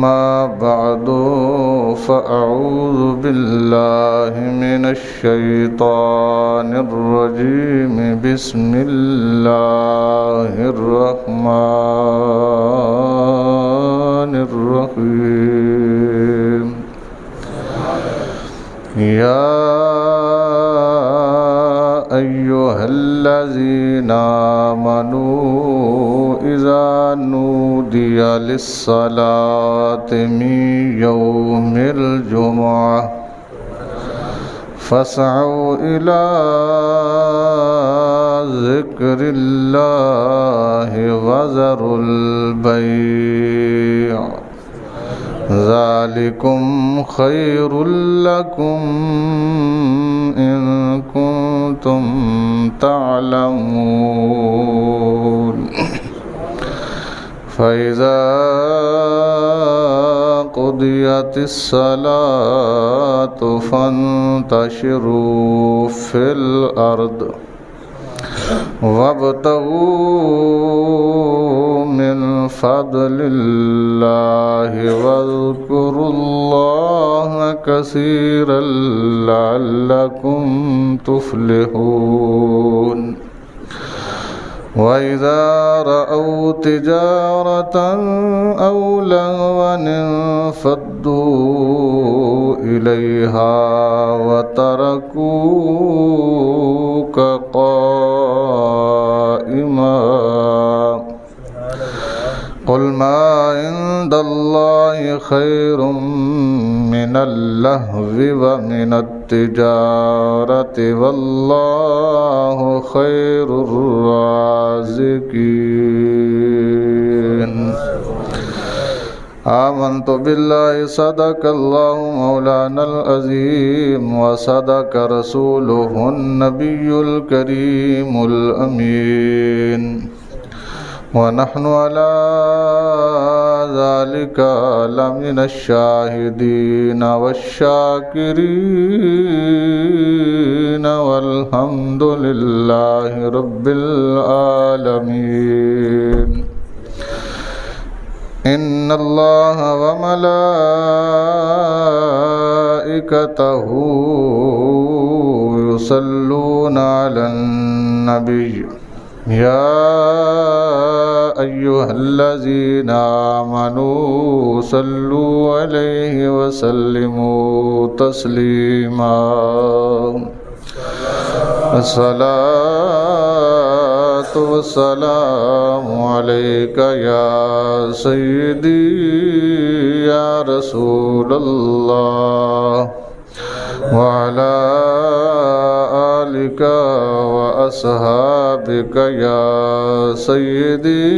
أما بعد فأعوذ بالله من الشيطان الرجيم بسم الله الرحمن الرحيم يا أيها الذين آمنوا إذا نودي للصلاة من يوم الجمعة فاسعوا إلى ذكر الله وذروا البيع ذلكم خير لكم إن كنتم تعلمون فإذا قضيت الصلاة فانتشروا في الأرض وابتغوا من فضل الله واذكروا الله كثيرا لعلكم تفلحون وإذا رأوا تجارة أو لهوا انفضوا إليها وتركوك قائما قل ما عند الله خير من اللهو ومن التجارة والله خير الرازقين آمنت بالله صدق الله مولانا العظيم وصدق رسوله النبي الكريم الأمين ونحن على ذلك لمن الشاهدين والشاكرين والحمد لله رب العالمين إن الله وملائكته يصلون على النبي يا أيها الذين آمنوا صلوا عليه وسلموا تسليما الصلاة والسلام عليك يا سيدي يا رسول الله وعلى آلك وأصحابك يا سيدي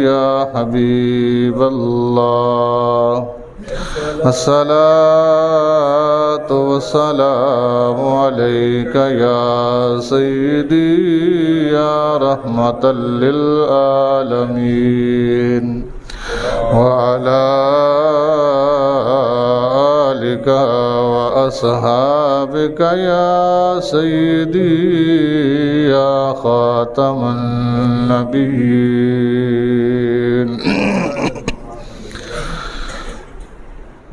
يا حبيب الله الصلاة والسلام عليك يا سيدي يا رحمة للعالمين وعلى آلك وأصحابك يا سيدي يا خاتم النبيين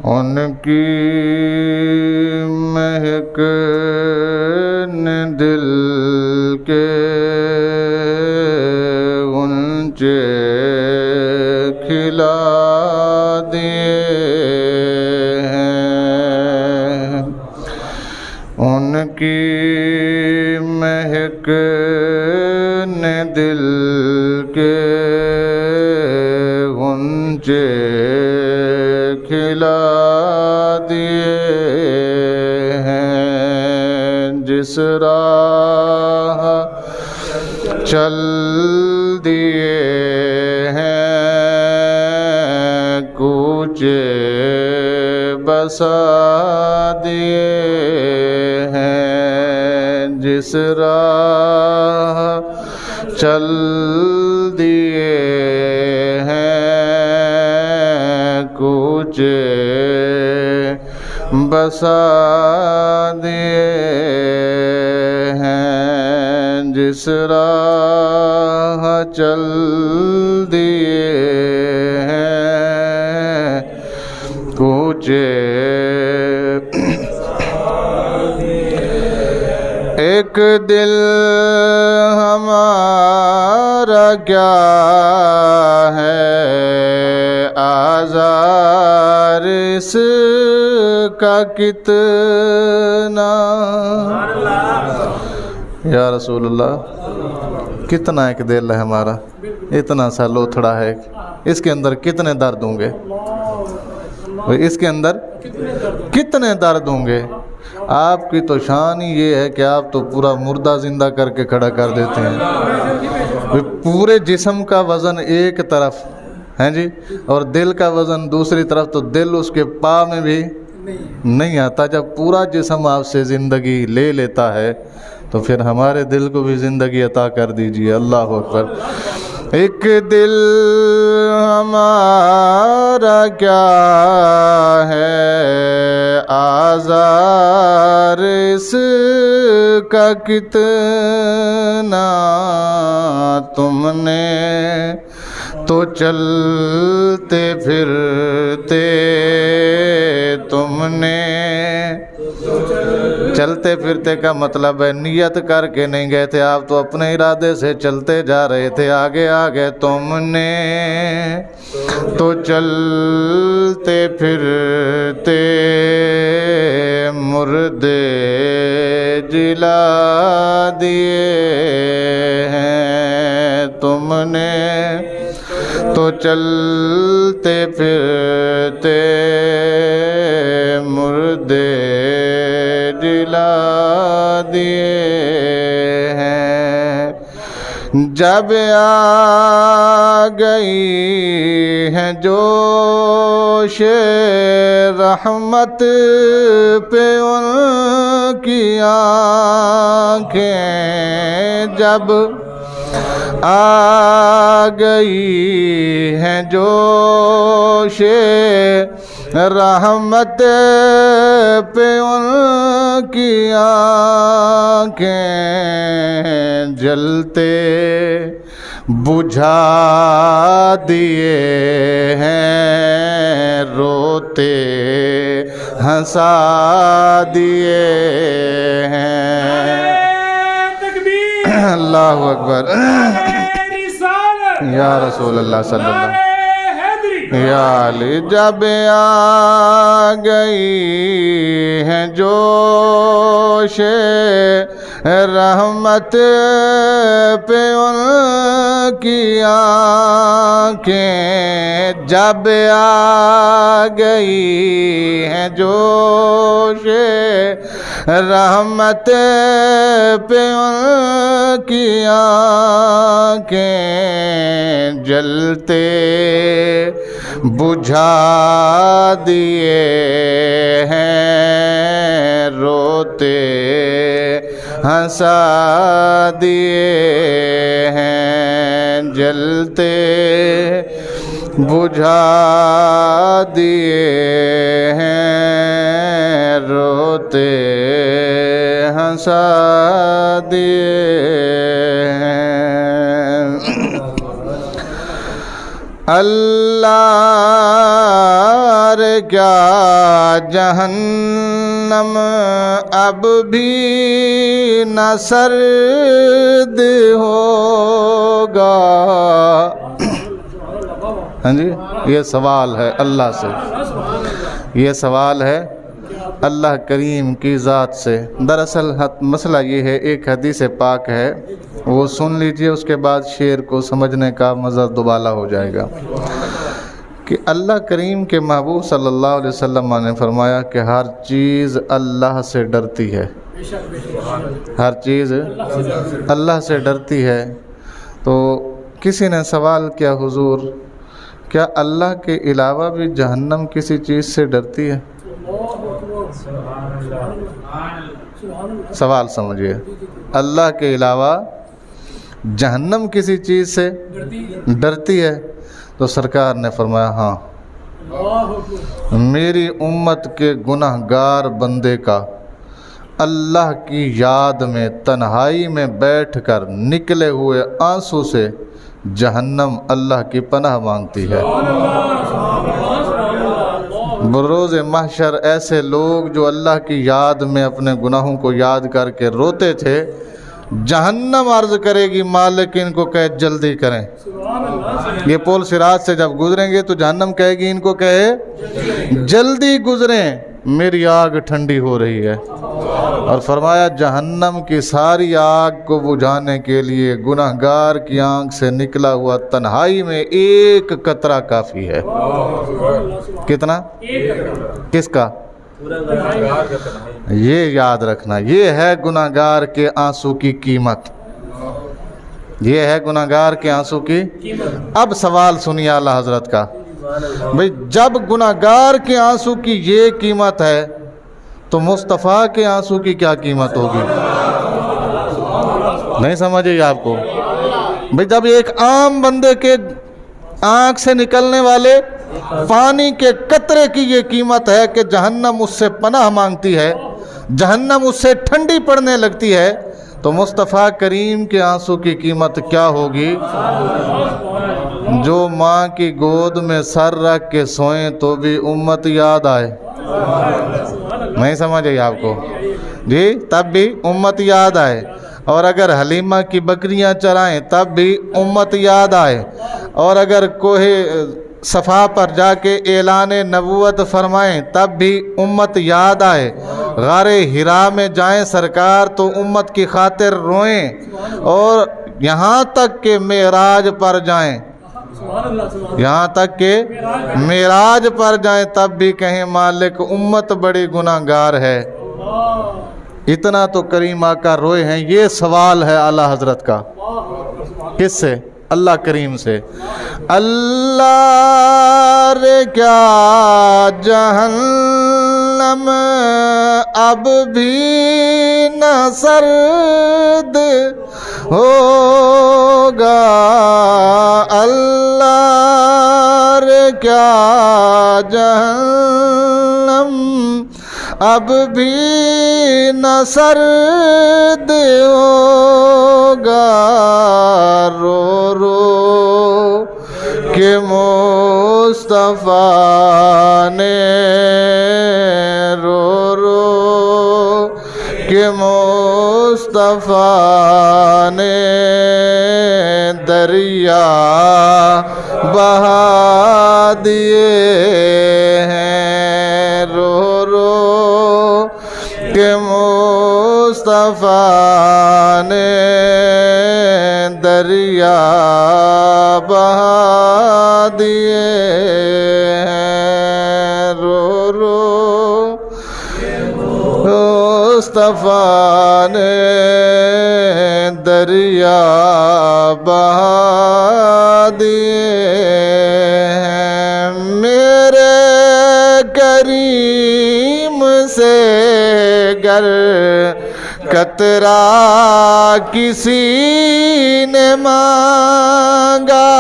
ان کی مہک نے دل کے غنچے کھلا دیے ہیں ان کی مہک نے دل کے غنچے کھلا دیے ہیں جس راہ چل دیے ہیں کوچے بسا دیے ہیں جس راہ چل دیے ہیں کوچے بسا دیے ہیں جس راہ چل دیے ہیں سوچے ایک دل ہمارا کیا ہے آزار اس کا کتنا یا رسول اللہ کتنا ایک دل ہے ہمارا اتنا سا لوتھڑا ہے اس کے اندر کتنے درد ہوں گے اس کے اندر کتنے درد ہوں گے آپ کی تو شان ہی یہ ہے کہ آپ تو پورا مردہ زندہ کر کے کھڑا کر دیتے ہیں پورے جسم کا وزن ایک طرف ہے جی اور دل کا وزن دوسری طرف تو دل اس کے پا میں بھی نہیں آتا جب پورا جسم آپ سے زندگی لے لیتا ہے تو پھر ہمارے دل کو بھی زندگی عطا کر دیجیے اللہ اکبر ایک دل ہمارا کیا ہے آزار اس کا کتنا تم نے تو چلتے پھرتے تم نے چلتے پھرتے کا مطلب ہے نیت کر کے نہیں گئے تھے آپ تو اپنے ارادے سے چلتے جا رہے تھے آگے آگے تم نے تو چلتے پھرتے مردے جلا دیے ہیں تم نے تو چلتے پھرتے مردے جلا دیے ہیں جب آ گئی ہیں جوش رحمت پہ ان کی آنکھیں جب آ گئی ہیں جوش رحمت پہ ان کی آنکھیں جلتے بجھا دیے ہیں روتے ہنسا دیے ہیں اللہ اکبر یا رسول اللہ صلی اللہ علیہ وسلم یا علی جب آ گئی ہیں جوش رحمت پہ ان کی آنکھیں جب آ گئی ہیں جوش رحمت پہ ان کی آنکھیں جلتے بجھا دیے ہیں روتے ہنسا دیے ہیں جلتے بجھا دیے ہیں روتے ہنسا دیے ہیں اللہ رے کیا جہنم اب بھی نہ سرد ہوگا ہاں جی یہ سوال ہے اللہ سے یہ سوال ہے اللہ کریم کی ذات سے دراصل مسئلہ یہ ہے ایک حدیث پاک ہے وہ سن لیجئے اس کے بعد شعر کو سمجھنے کا مزہ دوبالا ہو جائے گا کہ اللہ کریم کے محبوب صلی اللہ علیہ وسلم نے فرمایا کہ ہر چیز اللہ سے ڈرتی ہے ہر چیز اللہ سے ڈرتی ہے تو کسی نے سوال کیا حضور کیا اللہ کے علاوہ بھی جہنم کسی چیز سے ڈرتی ہے سوال سمجھیے اللہ کے علاوہ جہنم کسی چیز سے ڈرتی ہے تو سرکار نے فرمایا ہاں میری امت کے گناہ گار بندے کا اللہ کی یاد میں تنہائی میں بیٹھ کر نکلے ہوئے آنسو سے جہنم اللہ کی پناہ مانگتی ہے بروز محشر ایسے لوگ جو اللہ کی یاد میں اپنے گناہوں کو یاد کر کے روتے تھے، جہنم عرض کرے گی مالک ان کو کہے جلدی کریں۔ یہ پول صراط سے جب گزریں گے تو جہنم کہے گی ان کو کہے جلدی گزریں، میری آگ ٹھنڈی ہو رہی ہے۔ اور فرمایا جہنم کی ساری آگ کو بجھانے کے لیے گناہگار کی آنکھ سے نکلا ہوا تنہائی میں ایک قطرہ کافی ہے۔ کتنا؟ کس کا؟ یہ یاد رکھنا، یہ ہے گناہگار کے آنسو کی قیمت، یہ ہے گناہگار کے آنسو کی۔ اب سوال سنیے اعلیٰ حضرت کا، بھئی جب گناہگار کے آنسو کی یہ قیمت ہے تو مصطفیٰ کے آنسو کی کیا قیمت ہوگی؟ نہیں سمجھے آپ کو؟ بھئی جب ایک عام بندے کے آنکھ سے نکلنے والے پانی کے قطرے کی یہ قیمت ہے کہ جہنم اس سے پناہ مانگتی ہے، جہنم اس سے ٹھنڈی پڑنے لگتی ہے، تو مصطفیٰ کریم کے آنسو کی قیمت کیا ہوگی؟ جو ماں کی گود میں سر رکھ کے سوئیں تو بھی امت یاد آئے۔ نہیں سمجھے آپ کو؟ جی، تب بھی امت یاد آئے۔ اور اگر حلیمہ کی بکریاں چرائیں تب بھی امت یاد آئے، اور اگر کوہ صفا پر جا کے اعلان نبوت فرمائیں تب بھی امت یاد آئے، غار حرا میں جائیں سرکار تو امت کی خاطر روئیں، اور یہاں تک کہ معراج پر جائیں، یہاں تک کہ معراج پر جائیں تب بھی کہیں مالک امت بڑی گناہگار ہے۔ اتنا تو کریم آقا روئے ہیں۔ یہ سوال ہے اعلیٰ حضرت کا، کس سے؟ اللہ کریم سے۔ اللہ رے کیا جہنم اب بھی نہ سرد ہوگا، اللہ رے کیا جہنم اب بھی نہ سرد ہوگا، رو رو کہ مصطفیٰ نے، رو رو کہ مصطفیٰ نے دریا بہا دیے ہیں، رو رو کہ مصطفیٰ نے دریا بہا دیے ہیں، رو رو مصطفیٰ نے دریا بہا دیے ہیں، میرے کریم سے گر قطرہ کسی نے مانگا،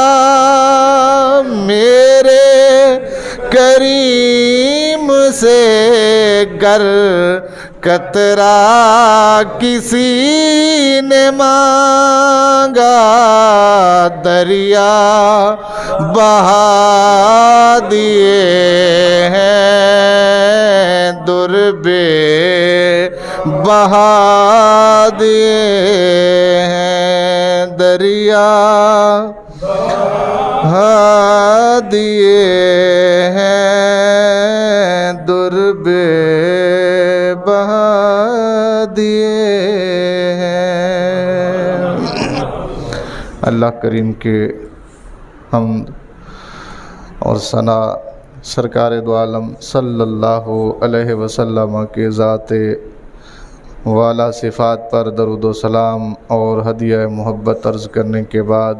میرے کریم سے گر قطرہ کسی نے مانگا، دریا بہا دیے ہیں، دربے بہا دیے ہیں، دریا بہا دیے ہیں، دربے بہا دیے ہیں۔ اللہ کریم کے حمد اور ثنا سرکار دو عالم صلی اللہ علیہ وسلم کے ذات والا صفات پر درود و سلام اور ہدیہ محبت عرض کرنے کے بعد،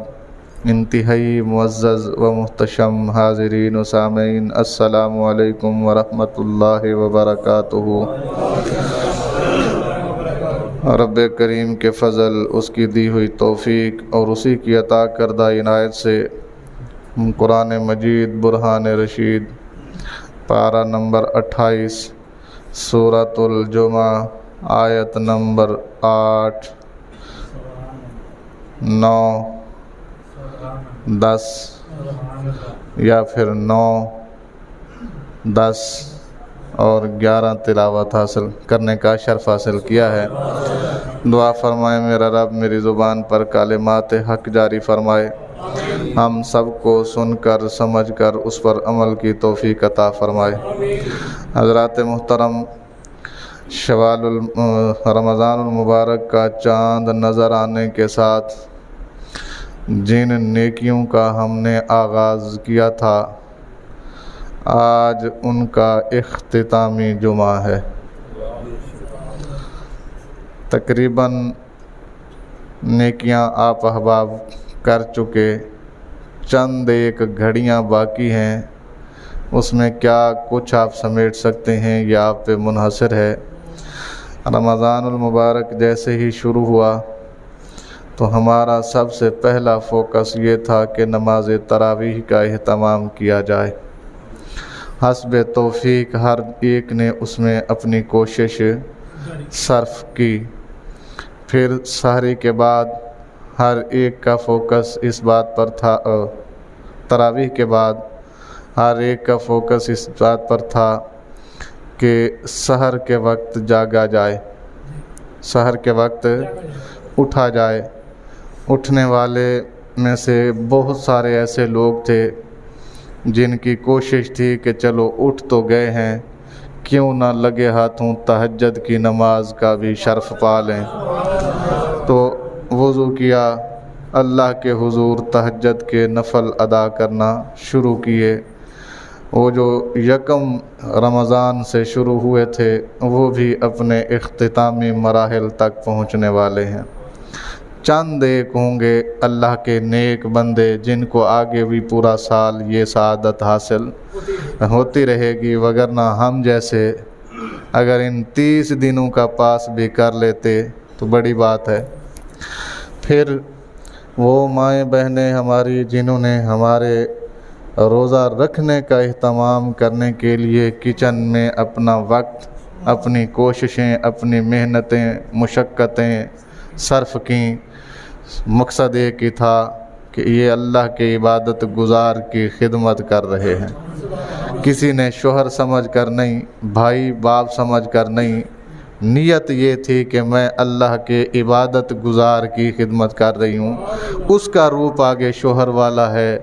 انتہائی معزز و محتشم حاضرین و سامعین، السلام علیکم ورحمۃ اللہ وبرکاتہ۔ رب کریم کے فضل، اس کی دی ہوئی توفیق اور اسی کی عطا کردہ عنایت سے قرآن مجید برہان رشید پارہ نمبر 28 سورۃ الجمعہ آیت نمبر 8، 9، 10 یا پھر 9، 10 اور 11 تلاوت حاصل کرنے کا شرف حاصل کیا ہے۔ دعا فرمائے میرا رب میری زبان پر کلمات حق جاری فرمائے، ہم سب کو سن کر سمجھ کر اس پر عمل کی توفیق عطا فرمائے۔ حضرات محترم، شوال رمضان المبارک کا چاند نظر آنے کے ساتھ جن نیکیوں کا ہم نے آغاز کیا تھا، آج ان کا اختتامی جمعہ ہے۔ تقریباً نیکیاں آپ احباب کر چکے، چند ایک گھڑیاں باقی ہیں، اس میں کیا کچھ آپ سمیٹ سکتے ہیں یہ آپ پہ منحصر ہے۔ رمضان المبارک جیسے ہی شروع ہوا تو ہمارا سب سے پہلا فوکس یہ تھا کہ نماز تراویح کا اہتمام کیا جائے۔ حسب توفیق ہر ایک نے اس میں اپنی کوشش صرف کی۔ پھر سحری کے بعد ہر ایک کا فوکس اس بات پر تھا، تراویح کے بعد ہر ایک کا فوکس اس بات پر تھا کہ سحر کے وقت جاگا جائے، سحر کے وقت اٹھا جائے۔ اٹھنے والے میں سے بہت سارے ایسے لوگ تھے جن کی کوشش تھی کہ چلو اٹھ تو گئے ہیں، کیوں نہ لگے ہاتھوں تہجد کی نماز کا بھی شرف پا لیں۔ تو وضو کیا، اللہ کے حضور تہجد کے نفل ادا کرنا شروع کیے۔ وہ جو یکم رمضان سے شروع ہوئے تھے وہ بھی اپنے اختتامی مراحل تک پہنچنے والے ہیں۔ چند ایک ہوں گے اللہ کے نیک بندے جن کو آگے بھی پورا سال یہ سعادت حاصل ہوتی رہے گی، وگرنہ ہم جیسے اگر ان 30 دنوں کا پاس بھی کر لیتے تو بڑی بات ہے۔ پھر وہ مائیں بہنیں ہماری جنہوں نے ہمارے روزہ رکھنے کا اہتمام کرنے کے لیے کچن میں اپنا وقت، اپنی کوششیں، اپنی محنتیں، مشقتیں صرف کیں، مقصد ایک ہی تھا کہ یہ اللہ کے عبادت گزار کی خدمت کر رہے ہیں۔ کسی نے شوہر سمجھ کر نہیں، بھائی باپ سمجھ کر نہیں، نیت یہ تھی کہ میں اللہ کے عبادت گزار کی خدمت کر رہی ہوں۔ اس کا روپ آگے شوہر والا ہے،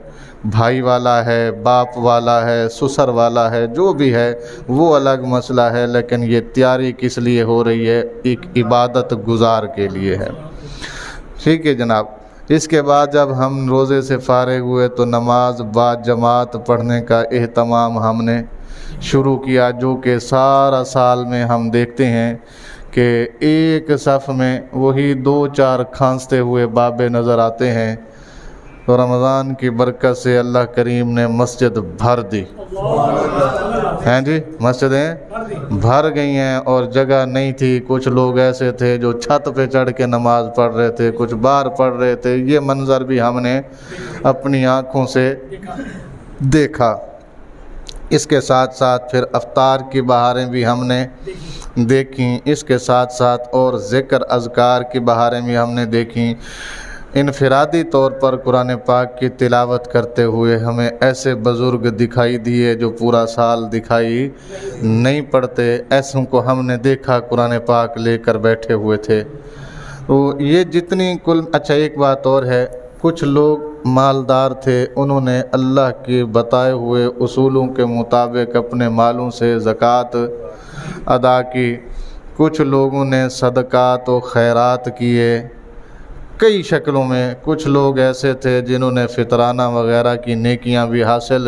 بھائی والا ہے، باپ والا ہے، سسر والا ہے، جو بھی ہے وہ الگ مسئلہ ہے، لیکن یہ تیاری کس لیے ہو رہی ہے؟ ایک عبادت گزار کے لیے ہے۔ ٹھیک ہے جناب۔ اس کے بعد جب ہم روزے سے فارغ ہوئے تو نماز با جماعت پڑھنے کا اہتمام ہم نے شروع کیا، جو کہ سارا سال میں ہم دیکھتے ہیں کہ ایک صف میں وہی 2-4 کھانستے ہوئے بابے نظر آتے ہیں۔ تو رمضان کی برکت سے اللہ کریم نے مسجد بھر دی ہیں جی، مسجدیں بھر گئی ہیں، اور جگہ نہیں تھی۔ کچھ لوگ ایسے تھے جو چھت پہ چڑھ کے نماز پڑھ رہے تھے، کچھ باہر پڑھ رہے تھے۔ یہ منظر بھی ہم نے اپنی آنکھوں سے دیکھا۔ اس کے ساتھ ساتھ پھر افطار کی بہاریں بھی ہم نے دیکھیں، اس کے ساتھ ساتھ اور ذکر اذکار کی بہاریں بھی ہم نے دیکھیں۔ انفرادی طور پر قرآن پاک کی تلاوت کرتے ہوئے ہمیں ایسے بزرگ دکھائی دیے جو پورا سال دکھائی نہیں پڑتے، ایسوں کو ہم نے دیکھا قرآن پاک لے کر بیٹھے ہوئے تھے۔ تو یہ جتنی کل اچھا ایک بات اور ہے، کچھ لوگ مالدار تھے، انہوں نے اللہ کے بتائے ہوئے اصولوں کے مطابق اپنے مالوں سے زکوٰۃ ادا کی۔ کچھ لوگوں نے صدقات و خیرات کیے کئی شکلوں میں۔ کچھ لوگ ایسے تھے جنہوں نے فطرانہ وغیرہ کی نیکیاں بھی حاصل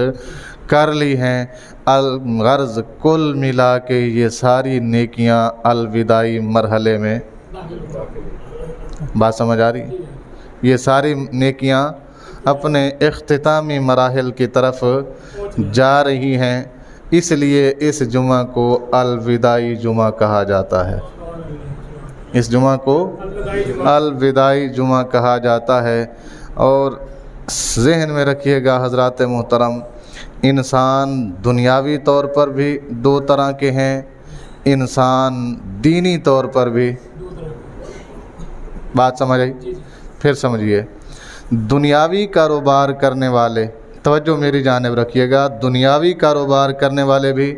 کر لی ہیں۔ الغرض کل ملا کے یہ ساری نیکیاں الوداعی مرحلے میں، بات سمجھ آ رہی؟ یہ ساری نیکیاں اپنے اختتامی مراحل کی طرف جا رہی ہیں، اس لیے اس جمعہ کو الوداعی جمعہ کہا جاتا ہے۔ اس جمعہ کو الوداعی جمعہ کہا جاتا ہے۔ اور ذہن میں رکھیے گا حضرات محترم، انسان دنیاوی طور پر بھی 2 طرح کے ہیں، انسان دینی طور پر بھی، بات سمجھ آئی؟ پھر سمجھیے، دنیاوی کاروبار کرنے والے तवज्जो मेरी जानिब रखिएगा, दुनियावी कारोबार करने वाले भी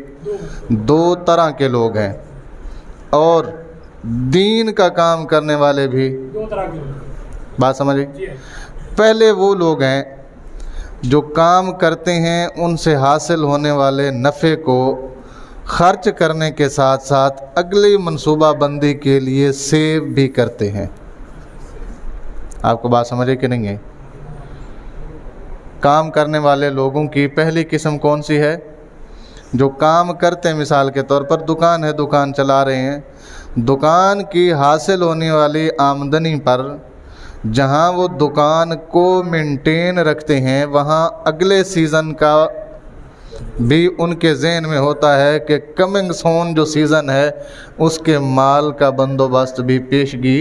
दो तरह के लोग हैं और दीन का काम करने वाले भी दो तरह के लोग। बात समझिए। पहले वो लोग हैं जो काम करते हैं, उनसे हासिल होने वाले नफ़े को खर्च करने के साथ साथ अगली मनसूबा बंदी के लिए सेव भी करते हैं। आपको बात समझे कि नहीं है? काम करने वाले लोगों की पहली किस्म कौन सी है? जो काम करते हैं, मिसाल के तौर पर दुकान है, दुकान चला रहे हैं, दुकान की हासिल होने वाली आमदनी पर जहां वो दुकान को मेंटेन रखते हैं, वहां अगले सीज़न का भी उनके जहन में होता है कि कमिंग सोन जो सीज़न है उसके माल का बंदोबस्त भी पेशगी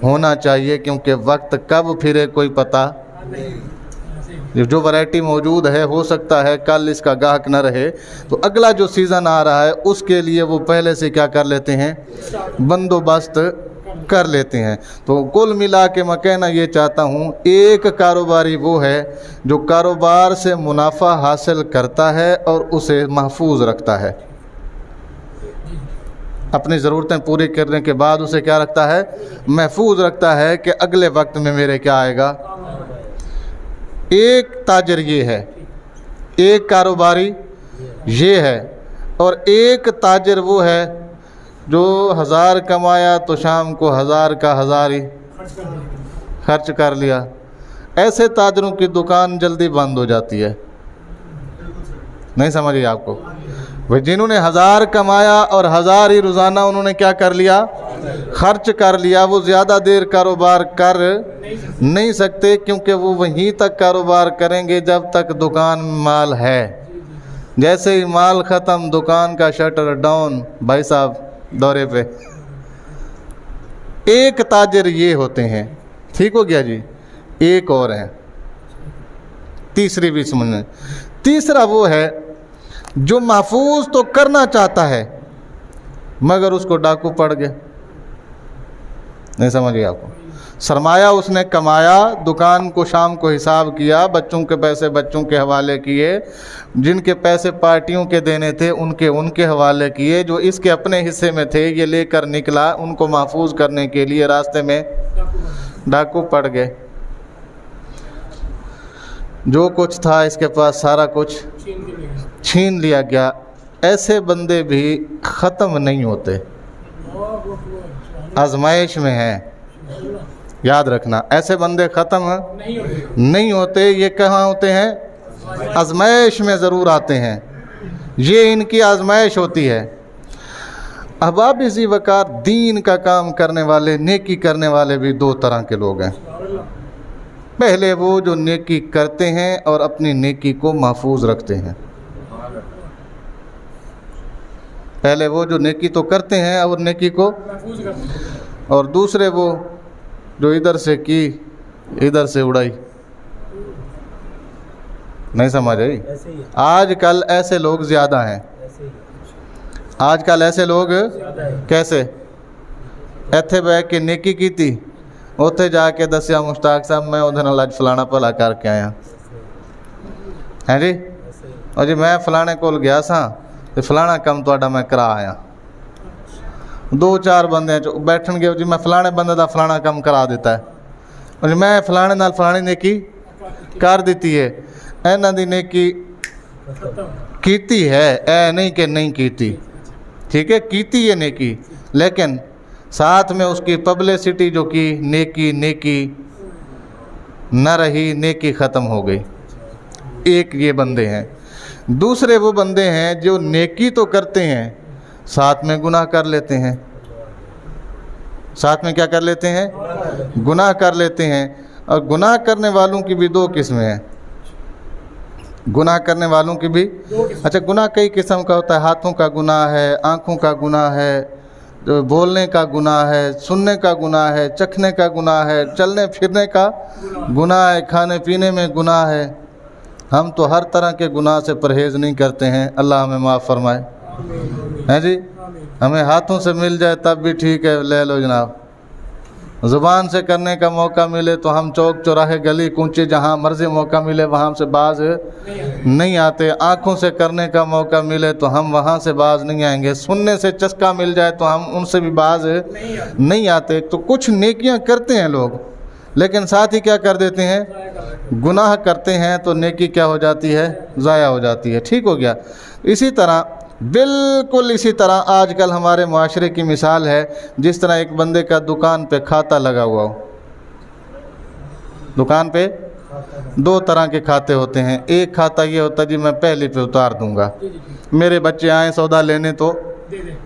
होना चाहिए, क्योंकि वक्त कब फिरे कोई पता। जो वैरायटी मौजूद है, हो सकता है कल इसका गाहक न रहे, तो अगला जो सीज़न आ रहा है उसके लिए वो पहले से क्या कर लेते हैं, बंदोबस्त कर लेते हैं। तो कुल मिला के मैं कहना ये चाहता हूँ, एक कारोबारी वो है जो कारोबार से मुनाफा हासिल करता है और उसे महफूज रखता है, अपनी ज़रूरतें पूरी करने के बाद उसे क्या रखता है, महफूज रखता है कि अगले वक्त में मेरे क्या आएगा। एक ताजर ये है, एक कारोबारी ये है, और एक ताजर वो है जो 1000 कमाया तो शाम को 1000 का 1000 ही खर्च कर लिया। ऐसे ताजरों की दुकान जल्दी बंद हो जाती है। नहीं समझिए आपको? भाई जिन्होंने 1000 कमाया और 1000 ही रोज़ाना उन्होंने क्या कर लिया, खर्च कर लिया, वो ज़्यादा देर कारोबार कर नहीं सकते, क्योंकि वो वहीं तक कारोबार करेंगे जब तक दुकान में माल है। जैसे ही माल ख़त्म, दुकान का शटर डाउन, भाई साहब दौरे पे। एक ताजर ये होते हैं, ठीक हो गया जी। एक और है, तीसरी भी समझना। तीसरा वो है जो महफूज तो करना चाहता है मगर उसको डाकू पड़ गए। नहीं समझिए आपको? सरमाया उसने कमाया, दुकान को शाम को हिसाब किया, बच्चों के पैसे बच्चों के हवाले किए, जिनके पैसे पार्टियों के देने थे उनके हवाले किए, जो इसके अपने हिस्से में थे ये लेकर निकला, उनको महफूज करने के लिए रास्ते में डाकू पड़ गए। जो कुछ था इसके पास सारा कुछ छीन लिया गया। ऐसे बंदे भी ख़त्म नहीं होते, आजमाइश में हैं। याद रखना, ऐसे बंदे ख़त्म नहीं होते। ये कहाँ होते हैं? आजमाइश में ज़रूर आते हैं। ये इनकी आजमाइश होती है। अहबाब इसी वक़ार दीन का काम करने वाले, नेकी करने वाले भी दो तरह के लोग हैं। पहले वो जो नेकी करते हैं और अपनी नेकी को महफूज रखते हैं। पहले वो जो नेकी तो करते हैं और नेकी को, और दूसरे वो जो इधर से की इधर से उड़ाई। नहीं समझ आई? आजकल ऐसे लोग ज़्यादा हैं। आजकल ऐसे लोग कैसे इत्थे बह के नेकी की थी, उत्थे जाके दसिया मुश्ताक साहब मैं उधर नाल अज फलाना भला करके आया हैं जी, और जी मैं फलाने कोल गया सा ते फलाना काम तुहाडा मैं करा आया। 2-4 बंदे बैठन गए जी मैं फलाने बंदे दा फलाना काम करा दिता है, और मैं फलाने नाल फलानी नेकी कर दी है। इन्हां दी नेकी कीती है, ऐ नहीं कि नहीं कीती, ठीक है, कीती है नेकी, लेकिन साथ में उसकी पब्लिसिटी जो की नेकी न रही, नेकी ख़त्म हो गई। एक ये बंदे हैं। दूसरे वो बंदे हैं जो नेकी तो करते हैं, साथ में गुनाह कर लेते हैं। साथ में क्या कर लेते हैं? गुनाह कर लेते हैं। और गुनाह करने वालों की भी दो किस्में हैं। गुनाह करने वालों की भी, अच्छा, गुनाह कई किस्म का होता है। हाथों का गुनाह है, आँखों का गुनाह है, बोलने का गुनाह है, सुनने का गुनाह है, चखने का गुनाह है, चलने फिरने का गुनाह है, खाने पीने में गुनाह है। हम तो हर तरह के गुनाह से परहेज़ नहीं करते हैं। अल्लाह हमें माफ़ फरमाए, हैं जी। हमें हाथों से मिल जाए तब भी ठीक है, ले लो जनाब, ज़ुबान से करने का मौका मिले तो हम चौक चौराहे गली कूचे जहाँ मर्जी मौका मिले वहाँ से बाज नहीं आते। आँखों से करने का मौका मिले तो हम वहाँ से बाज नहीं आएंगे। सुनने से चस्का मिल जाए तो हम उनसे भी बाज नहीं आते। तो कुछ नेकियां करते हैं लोग, लेकिन साथ ही क्या कर देते हैं, गुनाह करते हैं, तो नेकी क्या हो जाती है, ज़ाया हो जाती है। ठीक हो गया। इसी तरह बिल्कुल इसी तरह आजकल हमारे माशरे की मिसाल है, जिस तरह एक बंदे का दुकान पे खाता लगा हुआ हो। दुकान पे दो तरह के खाते होते हैं। एक खाता ये होता है जी मैं पहली पे उतार दूंगा, मेरे बच्चे आए सौदा लेने तो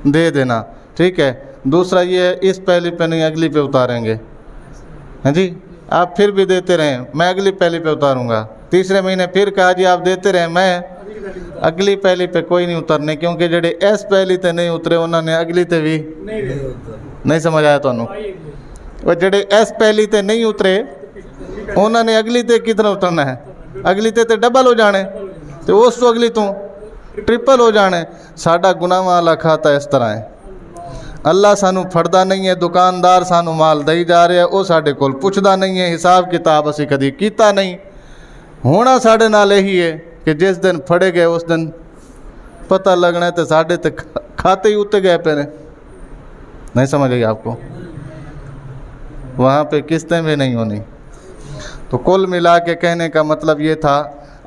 दे देना, ठीक है। दूसरा ये है इस पहली पे नहीं अगली पे उतारेंगे, हाँ जी, आप फिर भी देते रहें, मैं अगली पहली पे उतारूंगा। तीसरे महीने फिर कहा जी आप देते रहें, मैं अगली पहली पे कोई नहीं उतरने, क्योंकि जेडे इस पहली ते नहीं उतरे उन्होंने अगली ते भी नहीं समझ आया तुहानू। वो जेडे इस पहली ते नहीं उतरे उन्होंने अगली ते कितना उतरना है, अगली ते डबल हो जाने, तो उस तो अगली तो ट्रिपल हो जाने। साडा गुनाह वाला खाता इस तरह है। अल्लाह सानू फड़दा नहीं है, दुकानदार सानू माल दई जा रहा है, वो साडे कोल पुछदा नहीं है, हिसाब किताब असी कदी कीता नहीं। होना साडे नाल यही है कि जिस दिन फड़े गए उस दिन पता लगना है, तो साढ़े तक खाते ही उतर गए पे ने। नहीं समझ आई आपको, वहाँ पे किस्तें भी नहीं होनी। तो कुल मिला के कहने का मतलब ये था,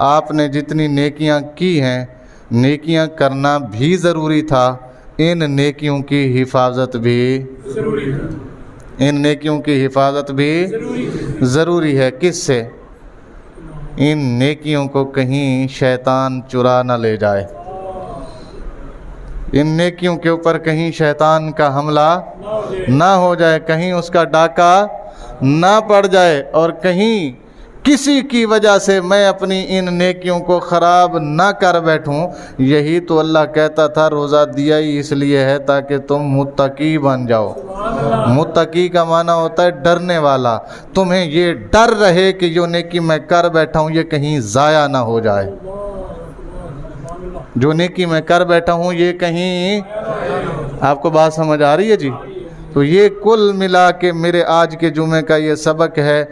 आपने जितनी नेकियां की हैं, नेकियां करना भी ज़रूरी था, इन नेकियों की हिफाजत भी ज़रूरी है। इन नेकियों की हिफाजत भी ज़रूरी है। किससे? इन नेकियों को कहीं शैतान चुरा न ले जाए, इन नेकियों के ऊपर कहीं शैतान का हमला ना हो जाए, कहीं उसका डाका ना पड़ जाए, और कहीं किसी की वजह से मैं अपनी इन नेकियों को ख़राब ना कर बैठूं। यही तो अल्लाह कहता था रोज़ा दिया ही इसलिए है ताकि तुम मुत्तकी बन जाओ। मुत्तकी का माना होता है डरने वाला। तुम्हें ये डर रहे कि जो नेकी मैं कर बैठा हूँ ये कहीं ज़ाया ना हो जाए, जो नेकी मैं कर बैठा हूँ ये कहीं। आपको बात समझ आ रही है जी? तो ये कुल मिला के मेरे आज के जुमे का ये सबक है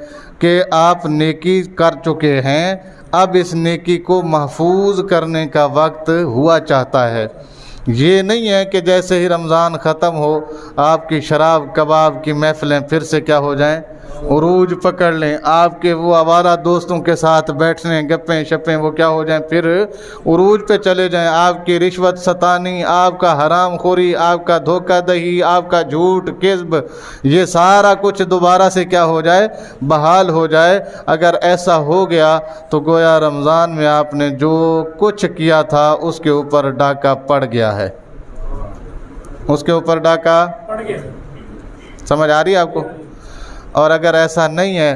कि आप नेकी कर चुके हैं, अब इस नेकी को महफूज करने का वक्त हुआ चाहता है। ये नहीं है कि जैसे ही रमज़ान ख़त्म हो आपकी शराब कबाब की महफ़िलें फिर से क्या हो जाएं, उरूज पकड़ लें, आपके वो आवारा दोस्तों के साथ बैठने गप्पें शप्पें वो क्या हो जाएं, फिर उरूज पे चले जाएं। आपकी रिश्वत सतानी, आपका हराम खोरी, आपका धोखा दही, आपका झूठ किस्ब, ये सारा कुछ दोबारा से क्या हो जाए, बहाल हो जाए। अगर ऐसा हो गया तो गोया रमज़ान में आपने जो कुछ किया था उसके ऊपर डाका पड़ गया है, उसके ऊपर डाका पड़ गया। समझ आ रही है आपको? और अगर ऐसा नहीं है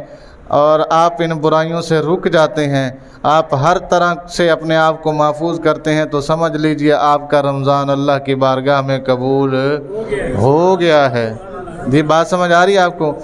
और आप इन बुराइयों से रुक जाते हैं, आप हर तरह से अपने आप को महफूज करते हैं, तो समझ लीजिए आपका रमज़ान अल्लाह की बारगाह में कबूल हो गया है। ये बात समझ आ रही है आपको?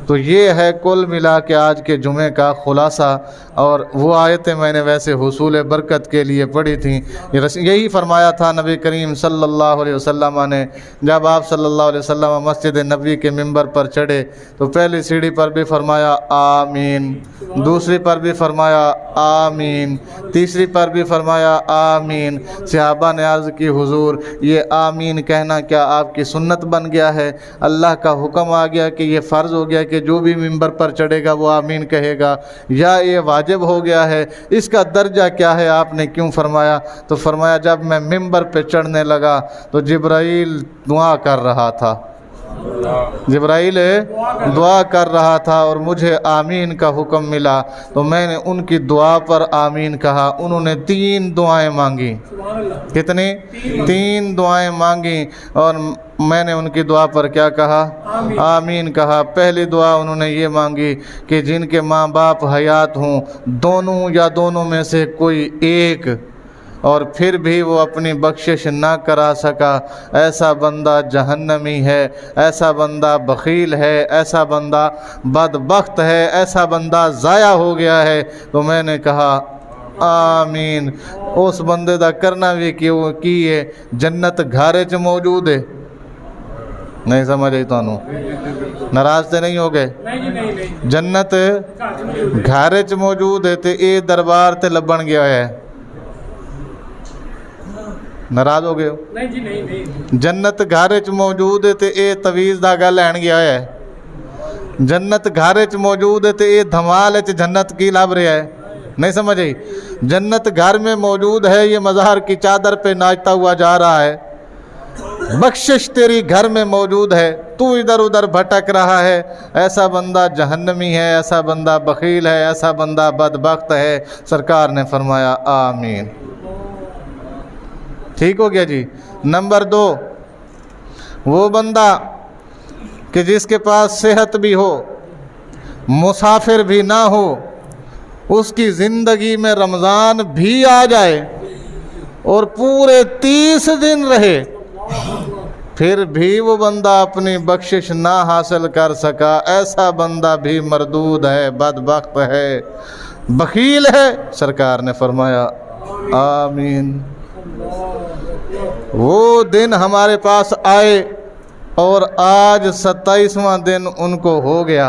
तो ये है कुल मिला के आज के जुमे का खुलासा। और वो आयतें मैंने वैसे हुसूल बरकत के लिए पढ़ी थी। यही फरमाया था नबी करीम सल्लल्लाहु अलैहि वसल्लम ने, जब आप सल्लल्लाहु अलैहि वसल्लम मस्जिद नबी के मिंबर पर चढ़े तो पहली सीढ़ी पर भी फरमाया आमीन, दूसरी पर भी फरमाया आमीन, तीसरी पर भी फरमाया आमीन। सहाबा ने अर्ज़ की हुजूर ये आमीन कहना क्या आपकी सुन्नत बन गया है? अल्लाह का हुक्म आ गया कि ये फ़र्ज़ हो गया कि जो भी मिंबर पर चढ़ेगा वो आमीन कहेगा, या ये वाजिब हो गया है? इसका दर्जा क्या है? आपने क्यों फरमाया? तो फरमाया जब मैं मिंबर पे चढ़ने लगा तो जिब्राइल दुआ कर रहा था, जिब्राइल दुआ कर रहा था और मुझे आमीन का हुक्म मिला, तो मैंने उनकी दुआ पर आमीन कहा। उन्होंने 3 दुआएं मांगी। कितनी? 3 दुआएं मांगी और मैंने उनकी दुआ पर क्या कहा? आमीन कहा। पहली दुआ उन्होंने ये मांगी कि जिनके माँ बाप हयात हों, दोनों या दोनों में से कोई एक, और फिर भी वो अपनी बख्शिश ना करा सका, ऐसा बंदा जहन्नमी है, ऐसा बंदा बखील है, ऐसा बंदा बदबख्त है, ऐसा बंदा ज़ाया हो गया है। तो मैंने कहा आमीन। उस बंदे दा करना भी क्यों की है, जन्नत घारे च मौजूद है। नहीं समझ आई ਤੁਹਾਨੂੰ नाराज ਤੇ नहीं हो गए नहीं जी नहीं नहीं जन्नत घर च मौजूद ਘਰ 'ਚ ਮੌਜੂਦ ਹੈ ਤੇ ਇਹ ਦਰਬਾਰ ਤੇ ਲੱਭਣ ਗਿਆ ਹੈ नाराज हो गए हो नहीं जी नहीं नहीं जन्नत घर 'ਚ ਮੌਜੂਦ ਹੈ ਤੇ ਇਹ ਤਵੀਜ਼ ਦਾ ਗੱਲ ਲੈਣ ਗਿਆ ਹੈ जन्नत घर 'ਚ ਮੌਜੂਦ ਹੈ ਤੇ ਇਹ ਧਮਾਲ 'ਚ जन्नत की ਲੱਭ ਰਿਹਾ है नहीं समझ आई जन्नत घर में मौजूद है ये मज़हर की चादर पे नाचता हुआ जा रहा है बख्शिश तेरी घर में मौजूद है तू इधर उधर भटक रहा है ऐसा बंदा जहन्नमी है ऐसा बंदा बखील है ऐसा बंदा बदबख्त है सरकार ने फरमाया आमीन ठीक हो गया जी नंबर 2 वो बंदा कि जिसके पास सेहत भी हो मुसाफिर भी ना हो उसकी ज़िंदगी में रमज़ान भी आ जाए और पूरे 30 दिन रहे फिर भी वो बंदा अपनी बख्शिश ना हासिल कर सका ऐसा बंदा भी मरदूद है बदबख्त है बखील है सरकार ने फरमाया आमीन वो दिन हमारे पास आए और आज 27वां दिन उनको हो गया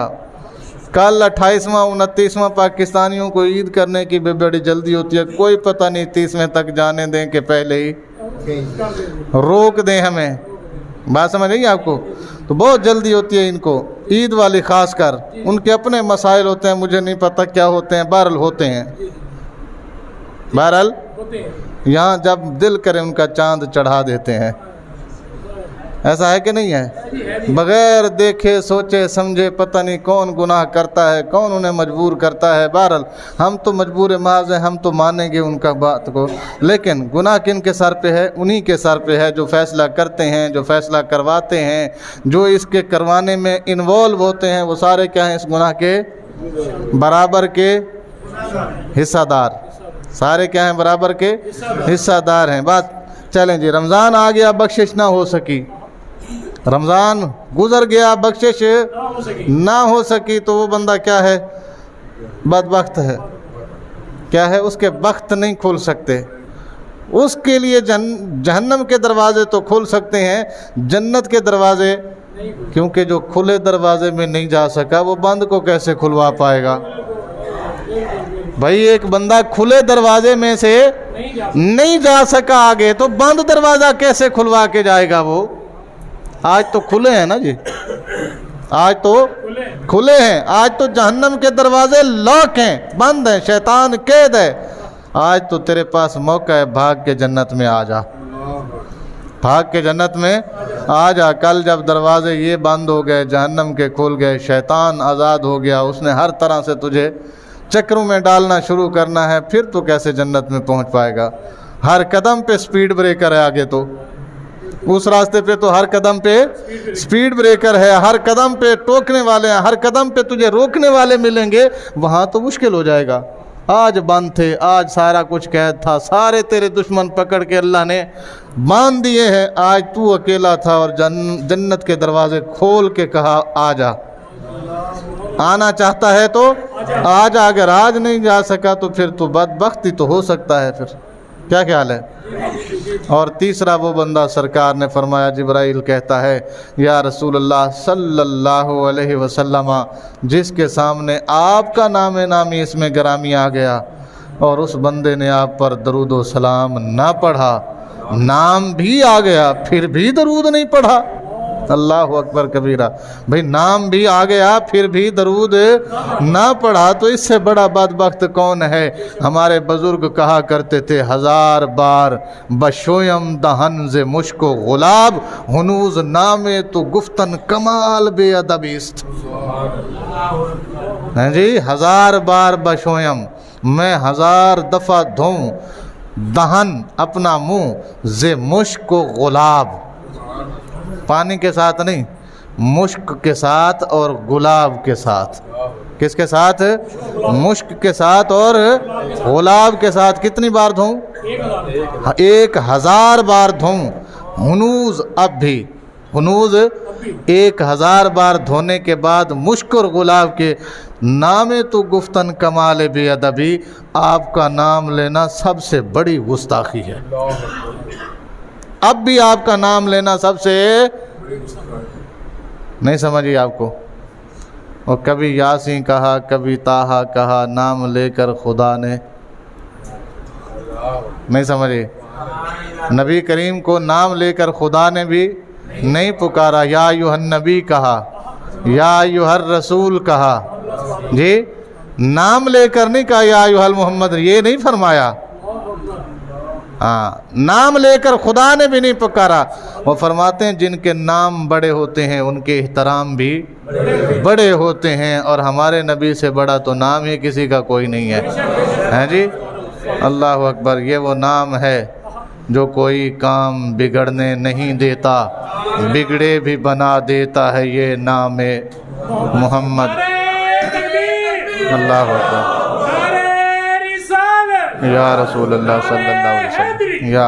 कल 28वां 29वां पाकिस्तानियों को ईद करने की भी बड़ी जल्दी होती है कोई पता नहीं 30वें तक जाने दें कि पहले ही रोक दें हमें बात समझ आई आपको तो बहुत जल्दी होती है इनको ईद वाली ख़ास कर उनके अपने मसाइल होते हैं मुझे नहीं पता क्या होते हैं बहरहाल होते हैं बहरहाल होते हैं यहाँ जब दिल करे उनका चांद चढ़ा देते हैं ऐसा है कि नहीं है बगैर देखे सोचे समझे पता नहीं कौन गुनाह करता है कौन उन्हें मजबूर करता है बहरहाल हम तो मजबूर माज हैं हम तो मानेंगे उनका बात को लेकिन गुनाह किन के सर पे है उन्हीं के सर पे है जो फैसला करते हैं जो फैसला करवाते हैं जो इसके करवाने में इन्वॉल्व होते हैं वो सारे क्या हैं इस गुनाह के बराबर के हिस्सादार सारे क्या हैं बराबर के हिस्सादार हैं बात चलें जी रमज़ान आ गया बख्शिश ना हो सकी रमज़ान गुज़र गया बख्शिश ना हो सके ना हो सकी तो वो बंदा क्या है बदबख्त है क्या है उसके बख्त नहीं खुल सकते उसके लिए जहन्नम के दरवाज़े तो खुल सकते हैं जन्नत के दरवाज़े क्योंकि जो खुले दरवाज़े में नहीं जा सका वो बंद को कैसे खुलवा पाएगा भाई एक बंदा खुले दरवाजे में से नहीं जा सका आगे तो बंद दरवाज़ा कैसे खुलवा के जाएगा वो आज तो खुले हैं ना जी आज तो खुले हैं आज तो जहन्नम के दरवाजे लॉक हैं बंद हैं शैतान कैद है आज तो तेरे पास मौका है भाग के जन्नत में आ जा भाग के जन्नत में आ जा कल जब दरवाजे ये बंद हो गए जहन्नम के खुल गए शैतान आज़ाद हो गया उसने हर तरह से तुझे चक्रों में डालना शुरू करना है फिर तो कैसे जन्नत में पहुंच पाएगा हर कदम पे स्पीड ब्रेकर है आगे तो उस रास्ते पे तो हर कदम पे स्पीड ब्रेकर है हर कदम पे टोकने वाले हैं हर कदम पे तुझे रोकने वाले मिलेंगे वहाँ तो मुश्किल हो जाएगा आज बंद थे आज सारा कुछ कैद था सारे तेरे दुश्मन पकड़ के अल्लाह ने बांध दिए हैं आज तू अकेला था और जन्नत के दरवाजे खोल के कहा आ जा आना चाहता है तो आज अगर आज नहीं जा सका तो फिर तो बदबख्ती तो हो सकता है फिर क्या ख्याल है और तीसरा वो बंदा सरकार ने फरमाया जिब्राइल कहता है या रसूलल्लाह सल्लल्लाहु अलैहि वसल्लम जिसके सामने आपका नाम नामी इसमें गिरामी आ गया और उस बंदे ने आप पर दरूद व सलाम ना पढ़ा नाम भी आ गया फिर भी दरूद नहीं पढ़ा अल्लाह अकबर कबीरा भाई नाम भी आ गया फिर भी दरूद ना पढ़ा तो इससे बड़ा बदबख्त कौन है हमारे बुजुर्ग कहा करते थे 1000 बार बशोयम दहन से मुश्को गुलाब हुनूज नामे तो गुफ्तन कमाल बेअदबिस्त हैं जी 1000 बार बशोयम मैं 1000 दफ़ा धोऊं दहन अपना मुँह जे मुश्को गुलाब पानी के साथ नहीं मुश्क के साथ और गुलाब के साथ किसके साथ मुश्क के साथ और गुलाब के साथ कितनी बार धोऊं 1000 बार धोऊं हुनूज अब भी हुनूज 1000 बार धोने के बाद मुश्क और गुलाब के नामे तो गुफ्तन कमाल बेअदबी आपका नाम लेना सबसे बड़ी गुस्ताखी है अब भी आपका नाम लेना सबसे नहीं समझी आपको। और कभी यासीन कहा, कभी ताहा कहा, नाम लेकर खुदा ने, नहीं समझे। नबी करीम को नाम लेकर खुदा ने भी नहीं पुकारा, या अय्युहन नबी कहा, या अय्युहर रसूल कहा जी, नाम लेकर नहीं कहा या अय्युहल मोहम्मद, ये नहीं फरमाया। हाँ, नाम लेकर खुदा ने भी नहीं पुकारा। वो फरमाते हैं जिनके नाम बड़े होते हैं उनके एहतराम भी बड़े होते हैं, और हमारे नबी से बड़ा तो नाम ही किसी का कोई नहीं है, हैं जी। अल्लाह अकबर। ये वो नाम है जो कोई काम बिगड़ने नहीं देता, बिगड़े भी बना देता है, ये नाम मोहम्मद। अल्लाह अकबर। या रसूल अल्लाह सल्लल्लाहु अलैहि वसल्लम, या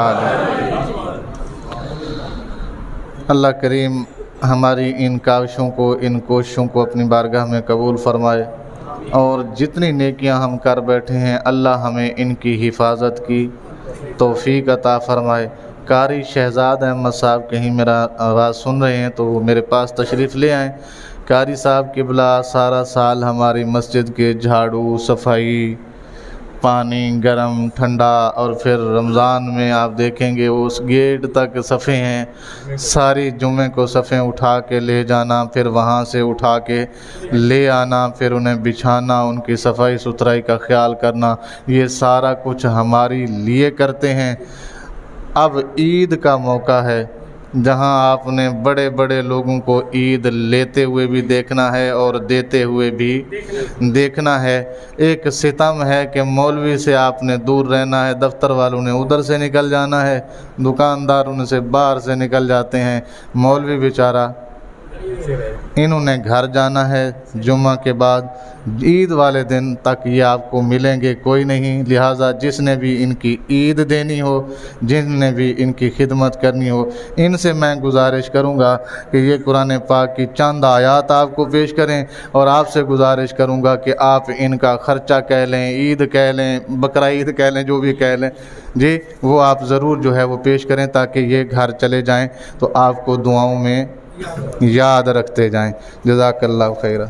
अल्लाह करीम हमारी इन काविशों को, इन कोशिशों को अपनी बारगाह में कबूल फरमाए, और जितनी नेकियां हम कर बैठे हैं अल्लाह हमें इनकी हिफाजत की तौफीक अता फरमाए। कारी शहजाद अहमद साहब कहीं मेरा आवाज़ सुन रहे हैं तो वो मेरे पास तशरीफ़ ले आएँ। कारी साहब किबला सारा साल हमारी मस्जिद के झाड़ू, सफाई, पानी गरम ठंडा, और फिर रमज़ान में आप देखेंगे उस गेट तक सफ़े हैं, सारी जुमे को सफ़े उठा के ले जाना, फिर वहाँ से उठा के ले आना, फिर उन्हें बिछाना, उनकी सफाई सुथराई का ख्याल करना, ये सारा कुछ हमारी लिए करते हैं। अब ईद का मौका है जहां आपने बड़े बड़े लोगों को ईद लेते हुए भी देखना है और देते हुए भी देखना है। एक सितम है कि मौलवी से आपने दूर रहना है, दफ्तर वालों ने उधर से निकल जाना है, दुकानदार उनसे बाहर से निकल जाते हैं, मौलवी बेचारा इन्होंने घर जाना है जुम्मा के बाद, ईद वाले दिन तक ये आपको मिलेंगे कोई नहीं। लिहाजा जिसने भी इनकी ईद देनी हो, जिसने भी इनकी खिदमत करनी हो, इनसे मैं गुजारिश करूंगा कि ये कुरान पाक की चंद आयात आपको पेश करें, और आपसे गुजारिश करूंगा कि आप इनका ख़र्चा कह लें, ईद कह लें, बकरा ईद कह लें, जो भी कह लें जी, वो आप ज़रूर जो है वो पेश करें ताकि ये घर चले जाएँ तो आपको दुआओं में याद रखते जाएं। जज़ाकल्लाहु खैरा।